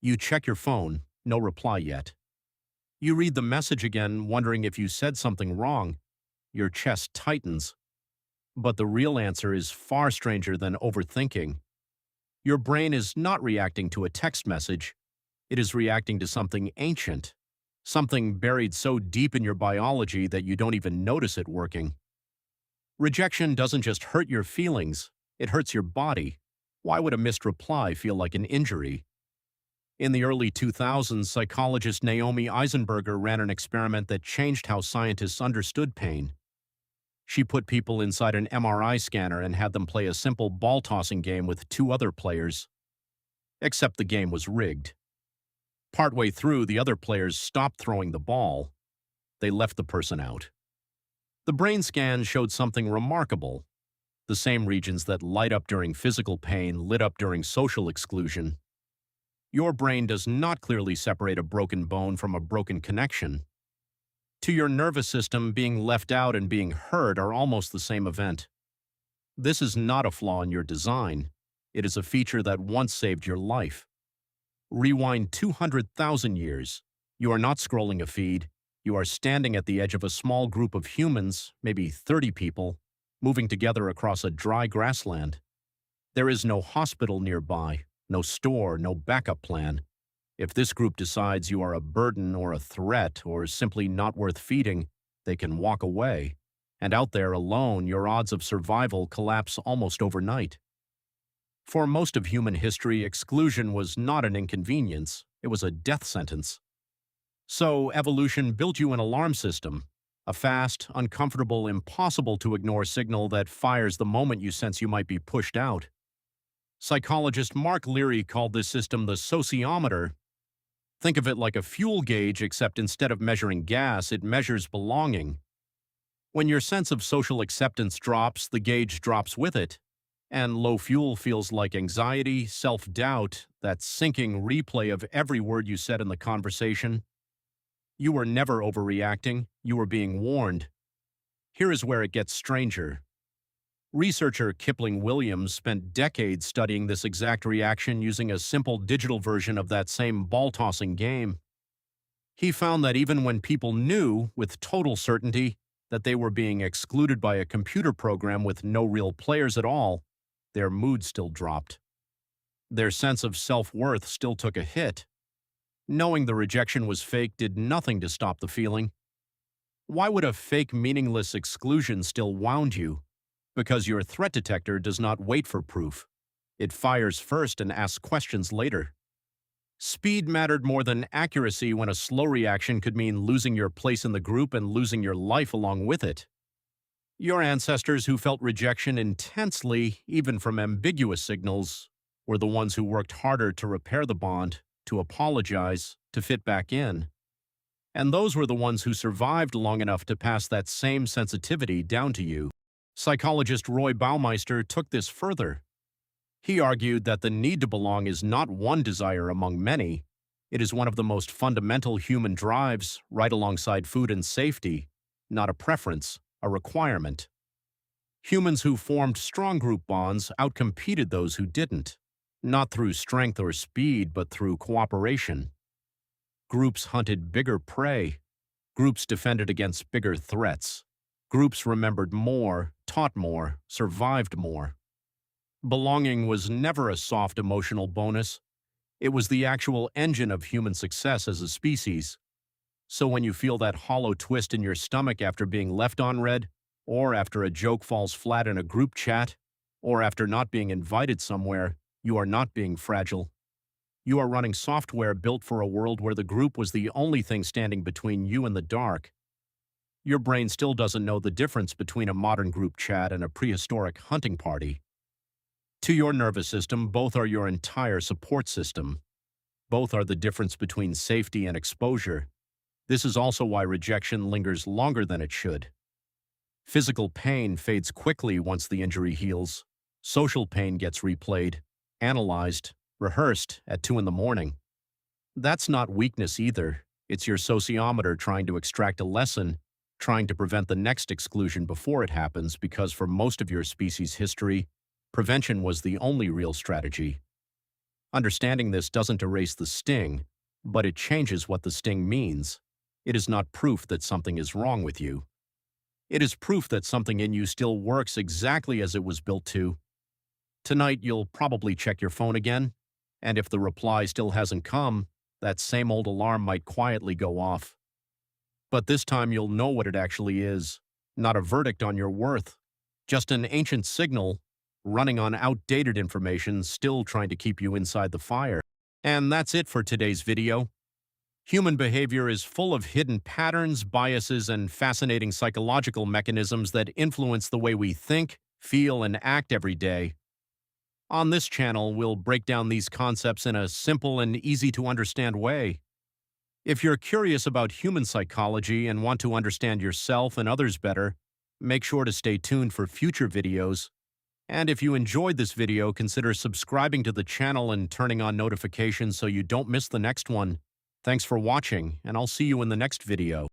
You check your phone, no reply yet. You read the message again, wondering if you said something wrong. Your chest tightens. But the real answer is far stranger than overthinking. Your brain is not reacting to a text message. It is reacting to something ancient, something buried so deep in your biology that you don't even notice it working. Rejection doesn't just hurt your feelings, it hurts your body. Why would a missed reply feel like an injury? In the early 2000s, psychologist Naomi Eisenberger ran an experiment that changed how scientists understood pain. She put people inside an MRI scanner and had them play a simple ball-tossing game with two other players. Except the game was rigged. Partway through, the other players stopped throwing the ball. They left the person out. The brain scan showed something remarkable. The same regions that light up during physical pain lit up during social exclusion. Your brain does not clearly separate a broken bone from a broken connection. To your nervous system, being left out and being hurt are almost the same event. This is not a flaw in your design. It is a feature that once saved your life. Rewind 200,000 years. You are not scrolling a feed. You are standing at the edge of a small group of humans, maybe 30 people, moving together across a dry grassland. There is no hospital nearby, no store, no backup plan. If this group decides you are a burden or a threat or simply not worth feeding, they can walk away. And out there alone, your odds of survival collapse almost overnight. For most of human history, exclusion was not an inconvenience, it was a death sentence. So, evolution built you an alarm system, a fast, uncomfortable, impossible-to-ignore signal that fires the moment you sense you might be pushed out. Psychologist Mark Leary called this system the sociometer. Think of it like a fuel gauge, except instead of measuring gas, it measures belonging. When your sense of social acceptance drops, the gauge drops with it. And low fuel feels like anxiety, self-doubt, that sinking replay of every word you said in the conversation. You were never overreacting, you were being warned. Here is where it gets stranger. Researcher Kipling Williams spent decades studying this exact reaction using a simple digital version of that same ball-tossing game. He found that even when people knew, with total certainty, that they were being excluded by a computer program with no real players at all, their mood still dropped. Their sense of self-worth still took a hit. Knowing the rejection was fake did nothing to stop the feeling. Why would a fake, meaningless exclusion still wound you? Because your threat detector does not wait for proof. It fires first and asks questions later. Speed mattered more than accuracy when a slow reaction could mean losing your place in the group and losing your life along with it. Your ancestors who felt rejection intensely, even from ambiguous signals, were the ones who worked harder to repair the bond, to apologize, to fit back in. And those were the ones who survived long enough to pass that same sensitivity down to you. Psychologist Roy Baumeister took this further. He argued that the need to belong is not one desire among many. It is one of the most fundamental human drives, right alongside food and safety, not a preference, a requirement. Humans who formed strong group bonds outcompeted those who didn't, not through strength or speed, but through cooperation. Groups hunted bigger prey. Groups defended against bigger threats. Groups remembered more, taught more, survived more. Belonging was never a soft emotional bonus. It was the actual engine of human success as a species. So when you feel that hollow twist in your stomach after being left on red, or after a joke falls flat in a group chat, or after not being invited somewhere, you are not being fragile. You are running software built for a world where the group was the only thing standing between you and the dark. Your brain still doesn't know the difference between a modern group chat and a prehistoric hunting party. To your nervous system, both are your entire support system. Both are the difference between safety and exposure. This is also why rejection lingers longer than it should. Physical pain fades quickly once the injury heals. Social pain gets replayed, analyzed, rehearsed at 2 in the morning. That's not weakness either. It's your sociometer trying to extract a lesson, trying to prevent the next exclusion before it happens, because for most of your species' history, prevention was the only real strategy. Understanding this doesn't erase the sting, but it changes what the sting means. It is not proof that something is wrong with you. It is proof that something in you still works exactly as it was built to. Tonight, you'll probably check your phone again, and if the reply still hasn't come, that same old alarm might quietly go off. But this time you'll know what it actually is, not a verdict on your worth, just an ancient signal running on outdated information still trying to keep you inside the fire. And that's it for today's video. Human behavior is full of hidden patterns, biases, and fascinating psychological mechanisms that influence the way we think, feel, and act every day. On this channel, we'll break down these concepts in a simple and easy-to-understand way. If you're curious about human psychology and want to understand yourself and others better, make sure to stay tuned for future videos. And if you enjoyed this video, consider subscribing to the channel and turning on notifications so you don't miss the next one. Thanks for watching, and I'll see you in the next video.